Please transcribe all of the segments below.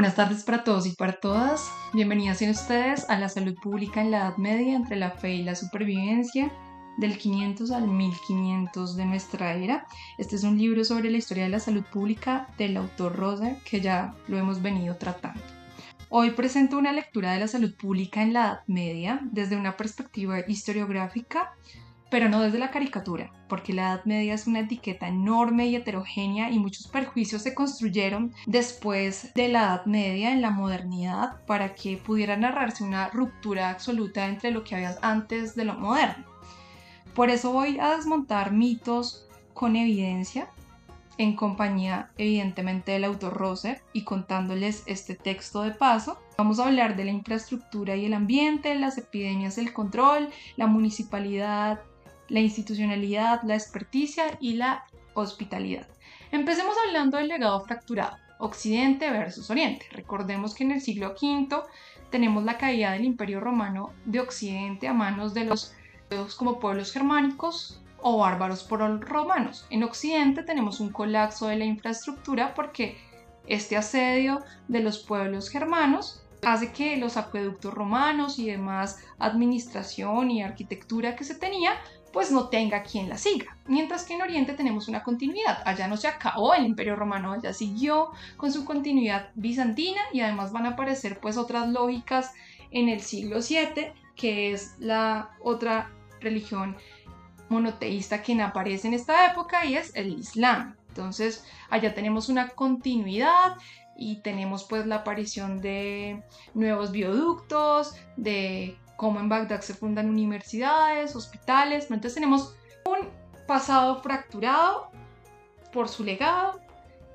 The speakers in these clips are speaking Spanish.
Buenas tardes para todos y para todas. Bienvenidas sean ustedes a la salud pública en la Edad Media entre la fe y la supervivencia, del 500 al 1500 de nuestra era. Este es un libro sobre la historia de la salud pública del autor Roser, que ya lo hemos venido tratando. Hoy presento una lectura de la salud pública en la Edad Media desde una perspectiva historiográfica, pero no desde la caricatura, porque la Edad Media es una etiqueta enorme y heterogénea y muchos perjuicios se construyeron después de la Edad Media en la modernidad para que pudiera narrarse una ruptura absoluta entre lo que había antes de lo moderno. Por eso voy a desmontar mitos con evidencia, en compañía evidentemente del autor Roser y contándoles este texto de paso. Vamos a hablar de la infraestructura y el ambiente, las epidemias, el control, la municipalidad, la institucionalidad, la experticia y la hospitalidad. Empecemos hablando del legado fracturado, Occidente versus Oriente. Recordemos que en el siglo V tenemos la caída del Imperio Romano de Occidente a manos de los como pueblos germánicos o bárbaros por los romanos. En Occidente tenemos un colapso de la infraestructura porque este asedio de los pueblos germanos hace que los acueductos romanos y demás administración y arquitectura que se tenía pues no tenga quien la siga. Mientras que en Oriente tenemos una continuidad. Allá no se acabó el Imperio Romano, allá siguió con su continuidad bizantina y además van a aparecer pues otras lógicas en el siglo VII, que es la otra religión monoteísta que aparece en esta época y es el Islam. Entonces allá tenemos una continuidad y tenemos pues la aparición de nuevos viaductos, de cómo en Bagdad se fundan universidades, hospitales. Entonces tenemos un pasado fracturado por su legado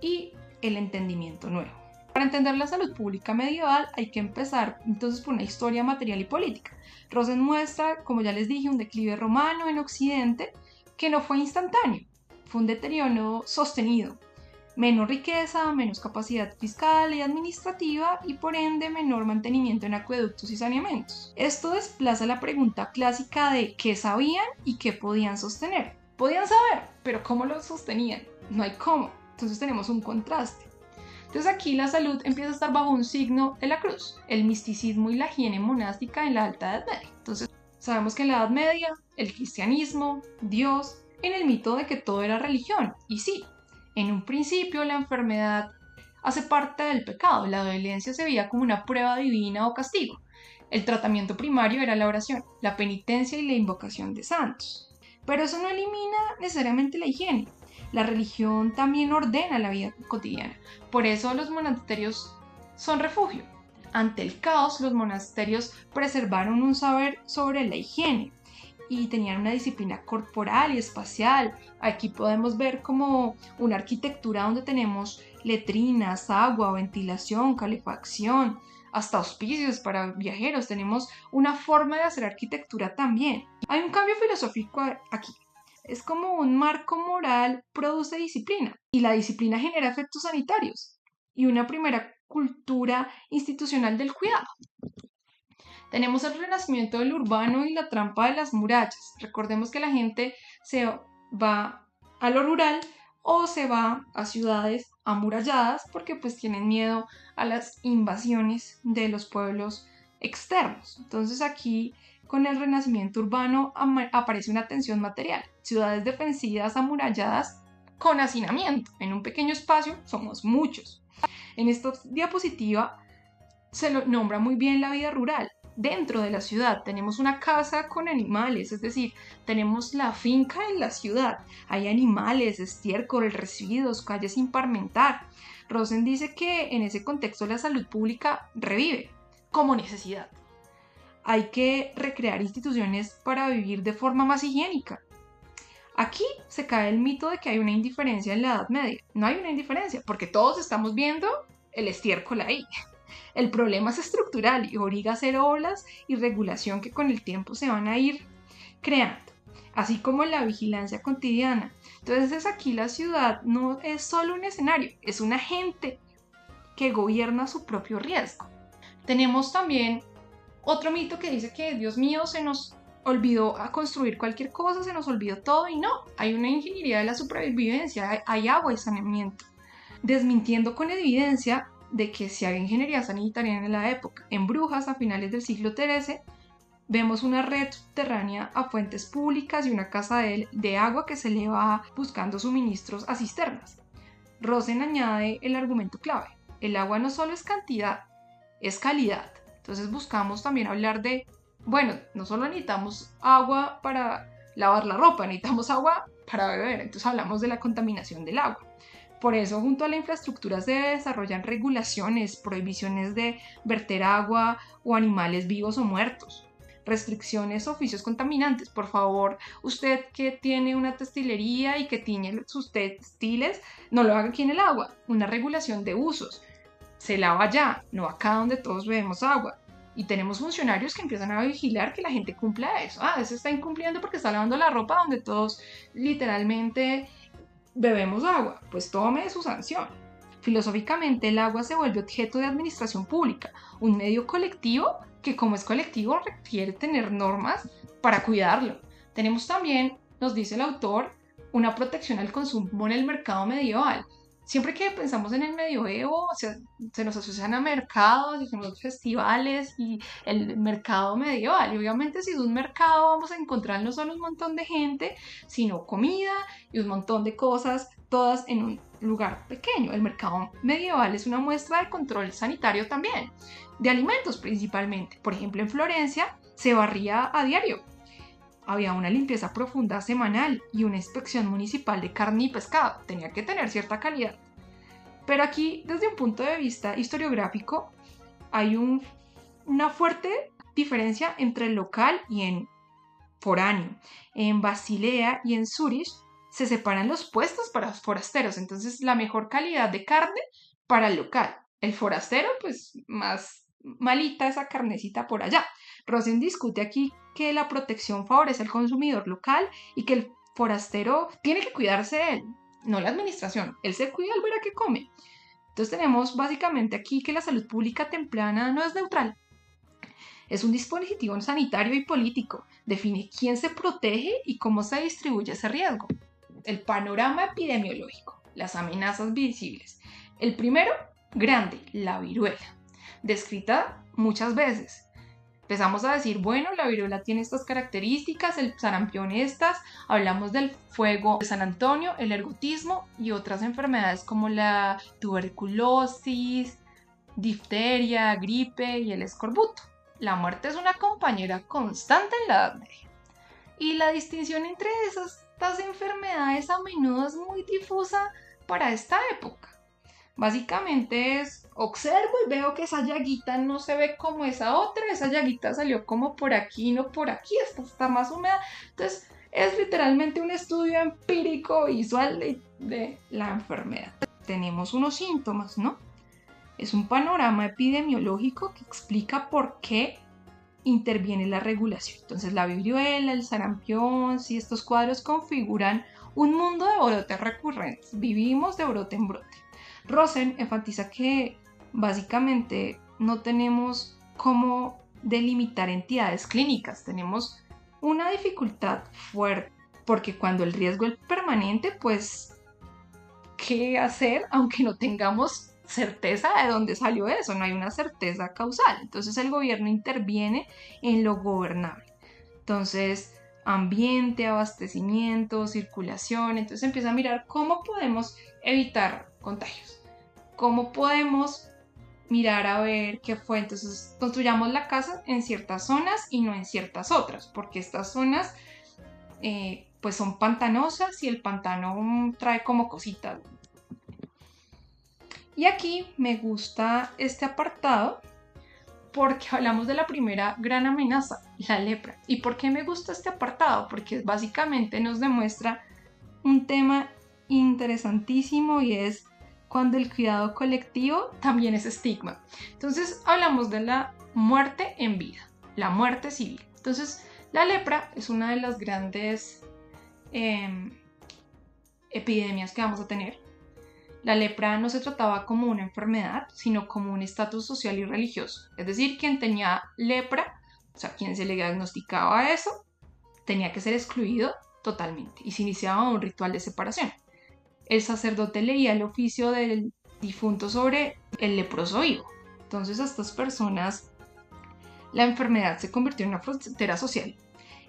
y el entendimiento nuevo. Para entender la salud pública medieval hay que empezar entonces por una historia material y política. Rosen muestra, como ya les dije, un declive romano en Occidente que no fue instantáneo, fue un deterioro sostenido. Menos riqueza, menos capacidad fiscal y administrativa y por ende menor mantenimiento en acueductos y saneamientos. Esto desplaza la pregunta clásica de qué sabían y qué podían sostener. Podían saber, pero ¿cómo lo sostenían? No hay cómo. Entonces tenemos un contraste. Entonces aquí la salud empieza a estar bajo un signo de la cruz, el misticismo y la higiene monástica en la Alta Edad Media. Entonces sabemos que en la Edad Media, el cristianismo, Dios, en el mito de que todo era religión, y sí, en un principio la enfermedad hace parte del pecado, la dolencia se veía como una prueba divina o castigo. El tratamiento primario era la oración, la penitencia y la invocación de santos. Pero eso no elimina necesariamente la higiene. La religión también ordena la vida cotidiana. Por eso los monasterios son refugio. Ante el caos, los monasterios preservaron un saber sobre la higiene y tenían una disciplina corporal y espacial. Aquí podemos ver como una arquitectura donde tenemos letrinas, agua, ventilación, calefacción, hasta hospicios para viajeros. Tenemos una forma de hacer arquitectura también. Hay un cambio filosófico aquí. Es como un marco moral produce disciplina y la disciplina genera efectos sanitarios y una primera cultura institucional del cuidado. Tenemos el renacimiento del urbano y la trampa de las murallas. Recordemos que la gente se va a lo rural o se va a ciudades amuralladas porque pues tienen miedo a las invasiones de los pueblos externos. Entonces aquí con el renacimiento urbano aparece una tensión material. Ciudades defensivas amuralladas con hacinamiento. En un pequeño espacio somos muchos. En esta diapositiva se lo nombra muy bien la vida rural. Dentro de la ciudad tenemos una casa con animales, es decir, tenemos la finca en la ciudad. Hay animales, estiércol, residuos, calles sin pavimentar. Rosen dice que en ese contexto la salud pública revive como necesidad. Hay que recrear instituciones para vivir de forma más higiénica. Aquí se cae el mito de que hay una indiferencia en la Edad Media. No hay una indiferencia, porque todos estamos viendo el estiércol ahí. El problema es estructural y obliga a hacer olas y regulación que con el tiempo se van a ir creando, así como la vigilancia cotidiana. Entonces aquí la ciudad no es solo un escenario, es un agente que gobierna su propio riesgo. Tenemos también otro mito que dice que, Dios mío, se nos olvidó a construir cualquier cosa, se nos olvidó todo, y no, hay una ingeniería de la supervivencia, hay agua y saneamiento. Desmintiendo con evidencia de que si había ingeniería sanitaria en la época. En Brujas, a finales del siglo XIII, vemos una red subterránea a fuentes públicas y una casa de agua que se eleva buscando suministros a cisternas. Rosen añade el argumento clave: el agua no solo es cantidad, es calidad. Entonces buscamos también hablar de, bueno, no solo necesitamos agua para lavar la ropa, necesitamos agua para beber. Entonces hablamos de la contaminación del agua. Por eso, junto a la infraestructura se desarrollan regulaciones, prohibiciones de verter agua o animales vivos o muertos, restricciones a oficios contaminantes. Por favor, usted que tiene una textilería y que tiñe sus textiles, no lo haga aquí en el agua. Una regulación de usos. Se lava allá, no acá donde todos bebemos agua. Y tenemos funcionarios que empiezan a vigilar que la gente cumpla eso. Ese está incumpliendo porque está lavando la ropa donde todos literalmente bebemos agua. Pues tome su sanción. Filosóficamente, el agua se vuelve objeto de administración pública, un medio colectivo que, como es colectivo, requiere tener normas para cuidarlo. Tenemos también, nos dice el autor, una protección al consumo en el mercado medieval. Siempre que pensamos en el medioevo, se nos asocian a mercados, y los festivales y el mercado medieval. Y obviamente si es un mercado vamos a encontrar no solo un montón de gente, sino comida y un montón de cosas, todas en un lugar pequeño. El mercado medieval es una muestra de control sanitario también, de alimentos principalmente. Por ejemplo, en Florencia se barría a diario. Había una limpieza profunda semanal y una inspección municipal de carne y pescado. Tenía que tener cierta calidad. Pero aquí, desde un punto de vista historiográfico, hay una fuerte diferencia entre el local y en foráneo. En Basilea y en Zurich se separan los puestos para los forasteros. Entonces, la mejor calidad de carne para el local. El forastero, pues, más malita esa carnecita por allá. Rosen discute aquí que la protección favorece al consumidor local y que el forastero tiene que cuidarse de él, no la administración. Él se cuida al ver a qué come. Entonces tenemos básicamente aquí que la salud pública temprana no es neutral. Es un dispositivo sanitario y político. Define quién se protege y cómo se distribuye ese riesgo. El panorama epidemiológico, las amenazas visibles. El primero, grande, la viruela, descrita muchas veces. Empezamos a decir, bueno, la viruela tiene estas características, el sarampión estas, hablamos del fuego de San Antonio, el ergotismo y otras enfermedades como la tuberculosis, difteria, gripe y el escorbuto. La muerte es una compañera constante en la Edad Media. Y la distinción entre estas enfermedades a menudo es muy difusa para esta época. Básicamente es, observo y veo que esa llaguita no se ve como esa otra, esa llaguita salió como por aquí, no por aquí, esta está más húmeda. Entonces es literalmente un estudio empírico visual de la enfermedad. Tenemos unos síntomas, ¿no? Es un panorama epidemiológico que explica por qué interviene la regulación. Entonces la viruela, el sarampión, si estos cuadros configuran un mundo de brotes recurrentes, vivimos de brote en brote. Rosen enfatiza que básicamente no tenemos cómo delimitar entidades clínicas, tenemos una dificultad fuerte, porque cuando el riesgo es permanente, pues, ¿qué hacer aunque no tengamos certeza de dónde salió eso? No hay una certeza causal. Entonces el gobierno interviene en lo gobernable. Entonces, ambiente, abastecimiento, circulación. Entonces empieza a mirar cómo podemos evitar contagios. ¿Cómo podemos mirar a ver qué fue? Entonces construyamos la casa en ciertas zonas y no en ciertas otras, porque estas zonas pues son pantanosas y el pantano trae como cositas. Y aquí me gusta este apartado porque hablamos de la primera gran amenaza, la lepra. ¿Y por qué me gusta este apartado? Porque básicamente nos demuestra un tema interesantísimo y es cuando el cuidado colectivo también es estigma. Entonces hablamos de la muerte en vida, la muerte civil. Entonces la lepra es una de las grandes epidemias que vamos a tener. La lepra no se trataba como una enfermedad, sino como un estatus social y religioso. Es decir, quien tenía lepra, o sea, quien se le diagnosticaba eso, tenía que ser excluido totalmente y se iniciaba un ritual de separación. El sacerdote leía el oficio del difunto sobre el leproso vivo. Entonces a estas personas la enfermedad se convirtió en una frontera social.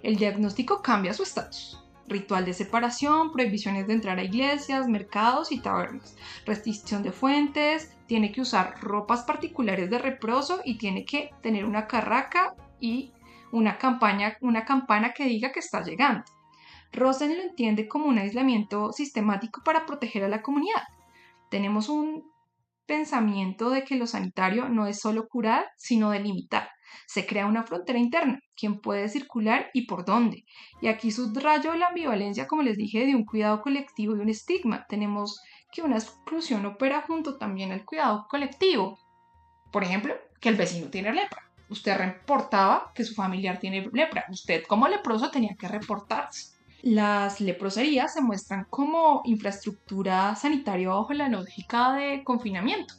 El diagnóstico cambia su estatus. Ritual de separación, prohibiciones de entrar a iglesias, mercados y tabernas, restricción de fuentes, tiene que usar ropas particulares de leproso y tiene que tener una carraca y una campana que diga que está llegando. Rosen lo entiende como un aislamiento sistemático para proteger a la comunidad. Tenemos un pensamiento de que lo sanitario no es solo curar, sino delimitar. Se crea una frontera interna, quién puede circular y por dónde. Y aquí subrayo la ambivalencia, como les dije, de un cuidado colectivo y un estigma. Tenemos que una exclusión opera junto también al cuidado colectivo. Por ejemplo, que el vecino tiene lepra. Usted reportaba que su familiar tiene lepra. Usted como leproso tenía que reportarse. Las leproserías se muestran como infraestructura sanitaria bajo la lógica de confinamiento.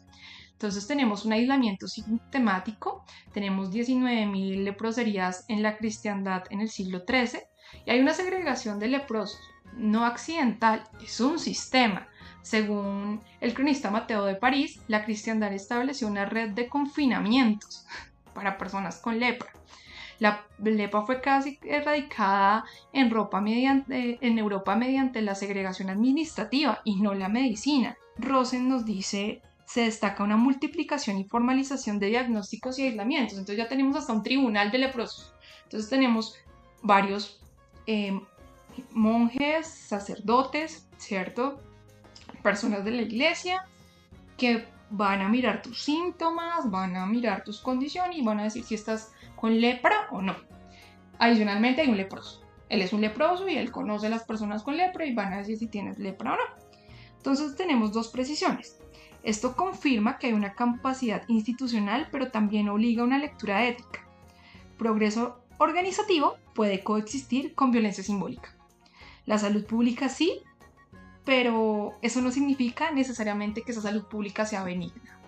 Entonces tenemos un aislamiento sistemático, tenemos 19.000 leproserías en la cristiandad en el siglo XIII y hay una segregación de leprosos, no accidental, es un sistema. Según el cronista Mateo de París, la cristiandad estableció una red de confinamientos para personas con lepra. La lepra fue casi erradicada en Europa mediante la segregación administrativa y no la medicina. Rosen nos dice, se destaca una multiplicación y formalización de diagnósticos y aislamientos. Entonces ya tenemos hasta un tribunal de leprosos. Entonces tenemos varios monjes, sacerdotes, ¿cierto? Personas de la iglesia que van a mirar tus síntomas, van a mirar tus condiciones y van a decir si estás con lepra o no. Adicionalmente hay un leproso. Él es un leproso y él conoce a las personas con lepra y van a decir si tienes lepra o no. Entonces tenemos dos precisiones. Esto confirma que hay una capacidad institucional, pero también obliga a una lectura ética. Progreso organizativo puede coexistir con violencia simbólica. La salud pública sí, pero eso no significa necesariamente que esa salud pública sea benigna.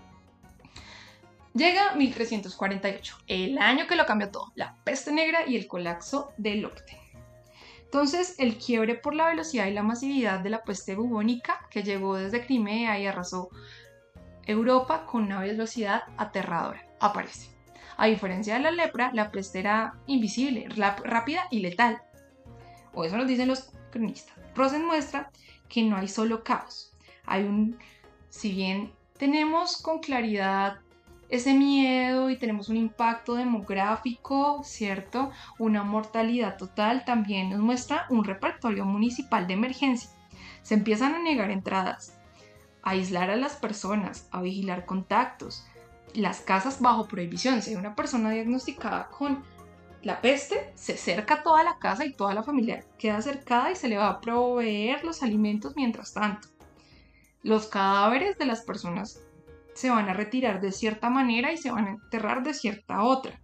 Llega 1348, el año que lo cambió todo, la peste negra y el colapso del Octe. Entonces, el quiebre por la velocidad y la masividad de la peste bubónica, que llegó desde Crimea y arrasó Europa con una velocidad aterradora, aparece. A diferencia de la lepra, la peste era invisible, rápida y letal. O eso nos dicen los cronistas. Rosen muestra que no hay solo caos. Si bien tenemos con claridad ese miedo y tenemos un impacto demográfico, ¿cierto? Una mortalidad total, también nos muestra un repertorio municipal de emergencia. Se empiezan a negar entradas, a aislar a las personas, a vigilar contactos, las casas bajo prohibición. Si hay una persona diagnosticada con la peste, se cerca toda la casa y toda la familia queda cercada y se le va a proveer los alimentos mientras tanto. Los cadáveres de las personas se van a retirar de cierta manera y se van a enterrar de cierta otra.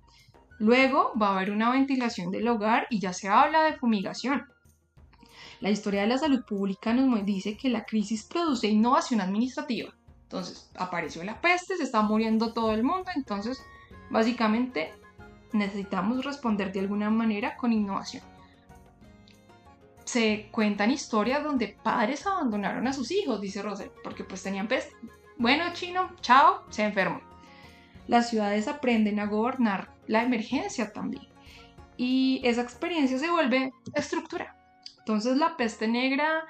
Luego va a haber una ventilación del hogar y ya se habla de fumigación. La historia de la salud pública nos dice que la crisis produce innovación administrativa. Entonces, apareció la peste, se está muriendo todo el mundo, entonces, básicamente, necesitamos responder de alguna manera con innovación. Se cuentan historias donde padres abandonaron a sus hijos, dice Rosen, porque pues tenían peste. Bueno, chino, chao, se enfermó. Las ciudades aprenden a gobernar la emergencia también. Y esa experiencia se vuelve estructura. Entonces la peste negra,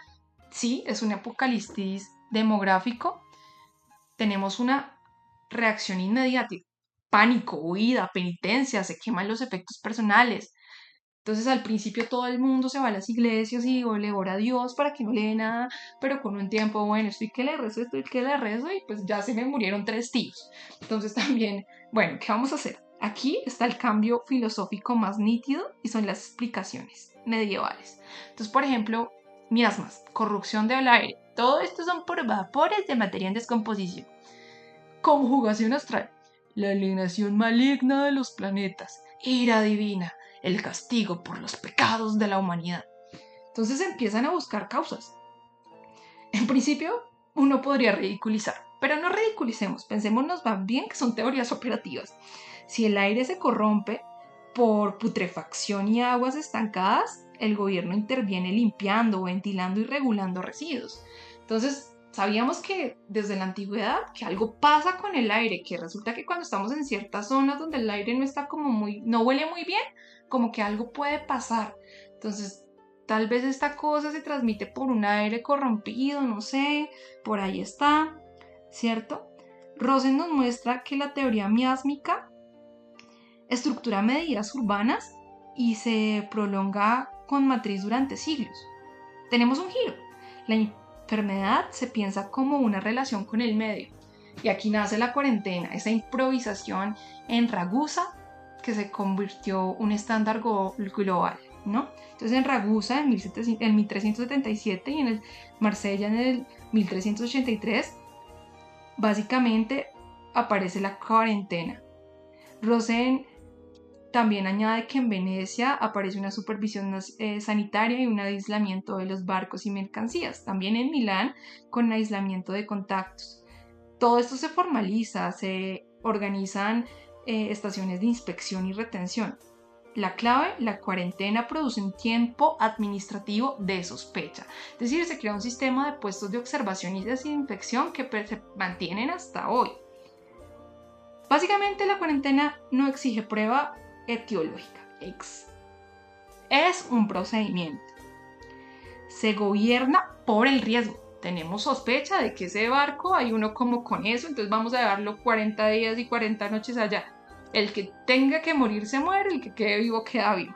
sí, es un apocalipsis demográfico. Tenemos una reacción inmediata. Pánico, huida, penitencia, se queman los efectos personales. Entonces al principio todo el mundo se va a las iglesias y le ora a Dios para que no le dé nada, pero con un tiempo, bueno, estoy que le rezo y pues ya se me murieron 3 tíos. Entonces también, bueno, ¿qué vamos a hacer? Aquí está el cambio filosófico más nítido y son las explicaciones medievales. Entonces, por ejemplo, miasmas, corrupción del aire, todo esto son por vapores de materia en descomposición. Conjugación astral, la alineación maligna de los planetas, ira divina, el castigo por los pecados de la humanidad. Entonces empiezan a buscar causas. En principio, uno podría ridiculizar, pero no ridiculicemos, pensémonos más bien que son teorías operativas. Si el aire se corrompe por putrefacción y aguas estancadas, el gobierno interviene limpiando, ventilando y regulando residuos. Entonces, Sabíamos que desde la antigüedad que algo pasa con el aire, que resulta que cuando estamos en ciertas zonas donde el aire no está como no huele muy bien, como que algo puede pasar. Entonces, tal vez esta cosa se transmite por un aire corrompido, no sé, por ahí está, ¿cierto? Rosen nos muestra que la teoría miásmica estructura medidas urbanas y se prolonga con matriz durante siglos. Tenemos un giro. La enfermedad se piensa como una relación con el medio. Y aquí nace la cuarentena, esa improvisación en Ragusa que se convirtió en un estándar global, ¿no? Entonces en Ragusa en 1377 y en el Marsella en el 1383 básicamente aparece la cuarentena. Rosen también añade que en Venecia aparece una supervisión sanitaria y un aislamiento de los barcos y mercancías. También en Milán con aislamiento de contactos. Todo esto se formaliza, se organizan estaciones de inspección y retención. La clave, la cuarentena produce un tiempo administrativo de sospecha. Es decir, se crea un sistema de puestos de observación y desinfección que se mantienen hasta hoy. Básicamente la cuarentena no exige prueba etiológica. Es un procedimiento. Se gobierna por el riesgo. Tenemos sospecha de que ese barco hay uno como con eso, entonces vamos a dejarlo 40 días y 40 noches allá. El que tenga que morir se muere, el que quede vivo queda vivo.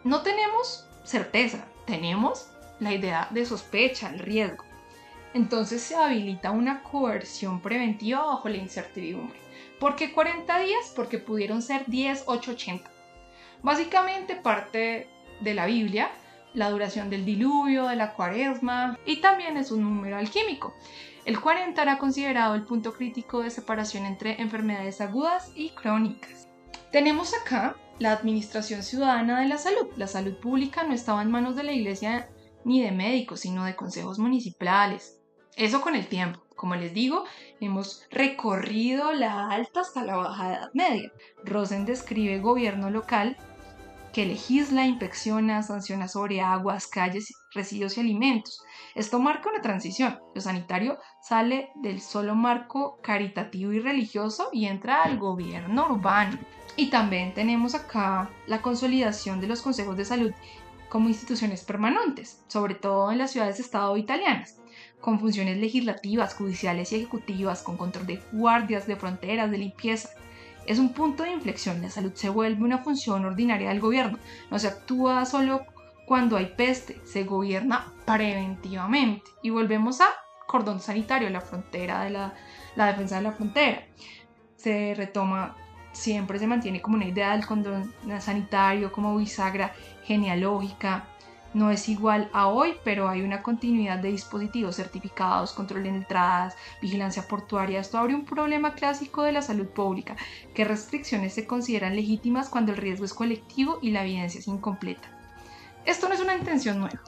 No tenemos certeza, tenemos la idea de sospecha, el riesgo. Entonces se habilita una coerción preventiva bajo la incertidumbre. ¿Por qué 40 días? Porque pudieron ser 10, 8, 80. Básicamente parte de la Biblia, la duración del diluvio, de la cuaresma, y también es un número alquímico. El 40 era considerado el punto crítico de separación entre enfermedades agudas y crónicas. Tenemos acá la administración ciudadana de la salud. La salud pública no estaba en manos de la iglesia ni de médicos, sino de consejos municipales. Eso con el tiempo. Como les digo, hemos recorrido la alta hasta la baja edad media. Rosen describe gobierno local que legisla, inspecciona, sanciona sobre aguas, calles, residuos y alimentos. Esto marca una transición. Lo sanitario sale del solo marco caritativo y religioso y entra al gobierno urbano. Y también tenemos acá la consolidación de los consejos de salud como instituciones permanentes, sobre todo en las ciudades-estado italianas, con funciones legislativas, judiciales y ejecutivas, con control de guardias, de fronteras, de limpieza. Es un punto de inflexión. La salud se vuelve una función ordinaria del gobierno. No se actúa solo cuando hay peste, se gobierna preventivamente. Y volvemos a cordón sanitario, la frontera de la defensa de la frontera. Se retoma, siempre se mantiene como una idea del cordón sanitario como bisagra genealógica. No es igual a hoy, pero hay una continuidad de dispositivos certificados, control de entradas, vigilancia portuaria. Esto abre un problema clásico de la salud pública. ¿Qué restricciones se consideran legítimas cuando el riesgo es colectivo y la evidencia es incompleta? Esto no es una intención nueva.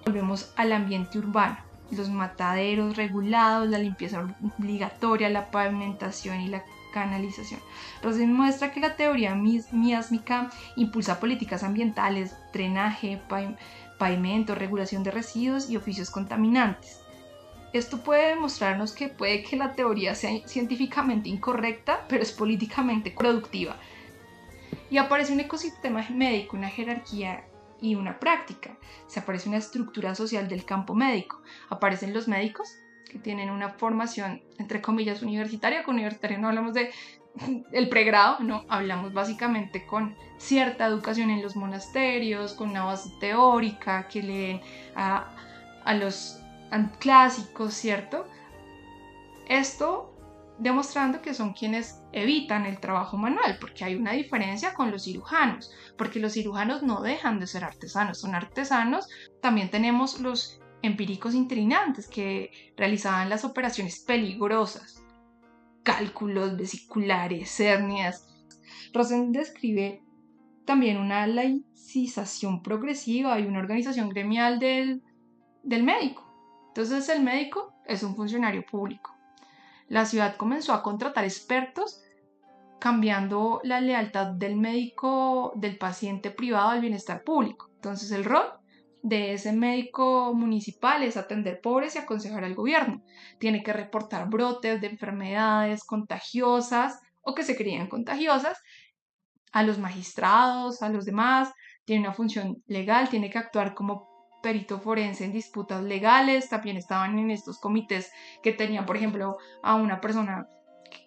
Volvemos al ambiente urbano. Los mataderos regulados, la limpieza obligatoria, la pavimentación y la canalización. Rosen muestra que la teoría miásmica impulsa políticas ambientales, drenaje, pavimento, regulación de residuos y oficios contaminantes. Esto puede demostrarnos que puede que la teoría sea científicamente incorrecta, pero es políticamente productiva. Y aparece un ecosistema médico, una jerarquía y una práctica. Se aparece una estructura social del campo médico. Aparecen los médicos, que tienen una formación, entre comillas, universitaria. Con universitario no hablamos de el pregrado, no, hablamos básicamente con cierta educación en los monasterios, con una base teórica, que leen a los clásicos, ¿cierto? Esto demostrando que son quienes evitan el trabajo manual, porque hay una diferencia con los cirujanos, porque los cirujanos no dejan de ser artesanos, son artesanos. También tenemos los empíricos intrinantes que realizaban las operaciones peligrosas, cálculos vesiculares, hernias. Rosen describe también una laicización progresiva y una organización gremial del médico. Entonces el médico es un funcionario público. La ciudad comenzó a contratar expertos, cambiando la lealtad del médico del paciente privado al bienestar público. Entonces el rol de ese médico municipal es atender pobres y aconsejar al gobierno. Tiene que reportar brotes de enfermedades contagiosas o que se creían contagiosas a los magistrados, a los demás. Tiene una función legal, tiene que actuar como perito forense en disputas legales. También estaban en estos comités que tenían, por ejemplo, a una persona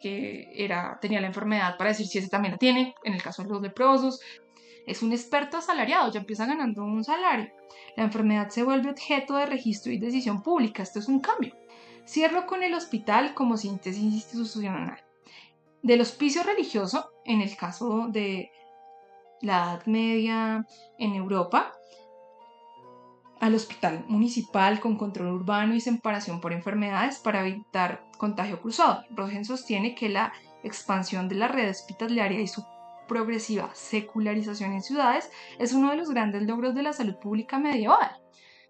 tenía la enfermedad para decir si ese también la tiene, en el caso de los leprosos. Es un experto asalariado, ya empieza ganando un salario. La enfermedad se vuelve objeto de registro y decisión pública. Esto es un cambio. Cierro con el hospital como síntesis institucional. Del hospicio religioso, en el caso de la Edad Media en Europa, al hospital municipal con control urbano y separación por enfermedades para evitar contagio cruzado. Rogen sostiene que la expansión de la red hospitalaria y su progresiva secularización en ciudades es uno de los grandes logros de la salud pública medieval.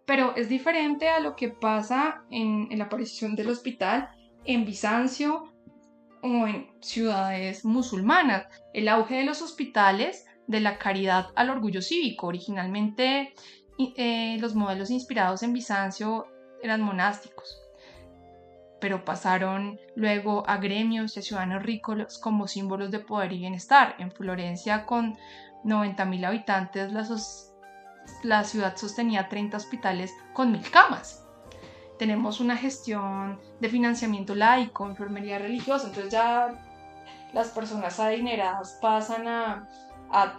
Pero es diferente a lo que pasa en la aparición del hospital en Bizancio o en ciudades musulmanas. El auge de los hospitales, de la caridad al orgullo cívico. Originalmente los modelos inspirados en Bizancio eran monásticos, pero pasaron luego a gremios y a ciudadanos ricos como símbolos de poder y bienestar. En Florencia, con 90.000 habitantes, la ciudad sostenía 30 hospitales con 1.000 camas. Tenemos una gestión de financiamiento laico, enfermería religiosa, entonces ya las personas adineradas pasan a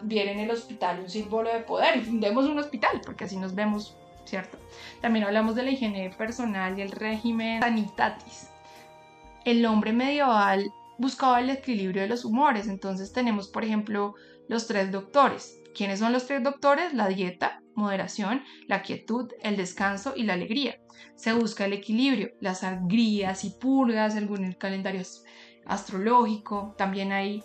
ver en el hospital un símbolo de poder y fundemos un hospital, porque así nos vemos, ¿cierto? También hablamos de la higiene personal y el régimen sanitatis. El hombre medieval buscaba el equilibrio de los humores, entonces tenemos, por ejemplo, los 3 doctores. ¿Quiénes son los 3 doctores? La dieta, moderación, la quietud, el descanso y la alegría. Se busca el equilibrio, las sangrías y purgas, según el calendario astrológico. También hay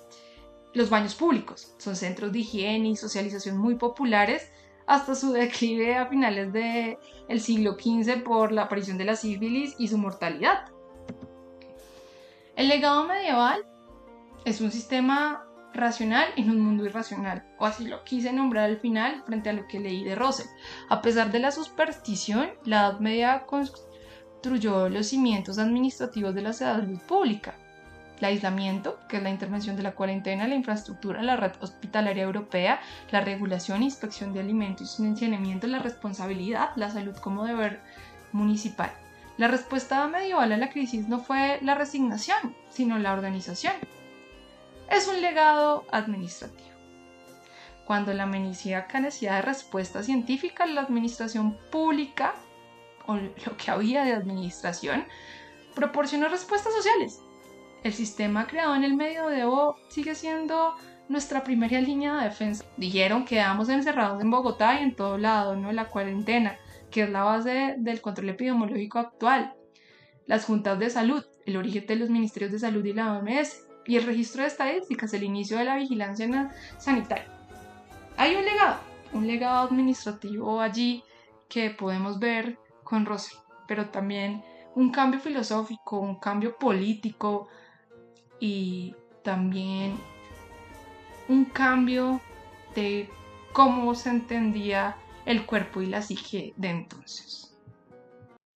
los baños públicos, son centros de higiene y socialización muy populares hasta su declive a finales del siglo XV por la aparición de la sífilis y su mortalidad. El legado medieval es un sistema racional en un mundo irracional, o así lo quise nombrar al final frente a lo que leí de Russell. A pesar de la superstición, la Edad Media construyó los cimientos administrativos de la salud pública. El aislamiento, que es la intervención de la cuarentena, la infraestructura, la red hospitalaria europea, la regulación e inspección de alimentos y saneamiento, la responsabilidad, la salud como deber municipal. La respuesta medieval a la crisis no fue la resignación, sino la organización. Es un legado administrativo. Cuando la medicina carecía de respuesta científica, la administración pública, o lo que había de administración, proporcionó respuestas sociales. El sistema creado en el medioevo sigue siendo nuestra primera línea de defensa. Dijeron que quedamos encerrados en Bogotá y en todo lado, ¿no? La cuarentena, que es la base del control epidemiológico actual. Las juntas de salud, el origen de los ministerios de salud y la OMS, y el registro de estadísticas, el inicio de la vigilancia sanitaria. Hay un legado administrativo allí que podemos ver con Russell, pero también un cambio filosófico, un cambio político, y también un cambio de cómo se entendía el cuerpo y la psique de entonces.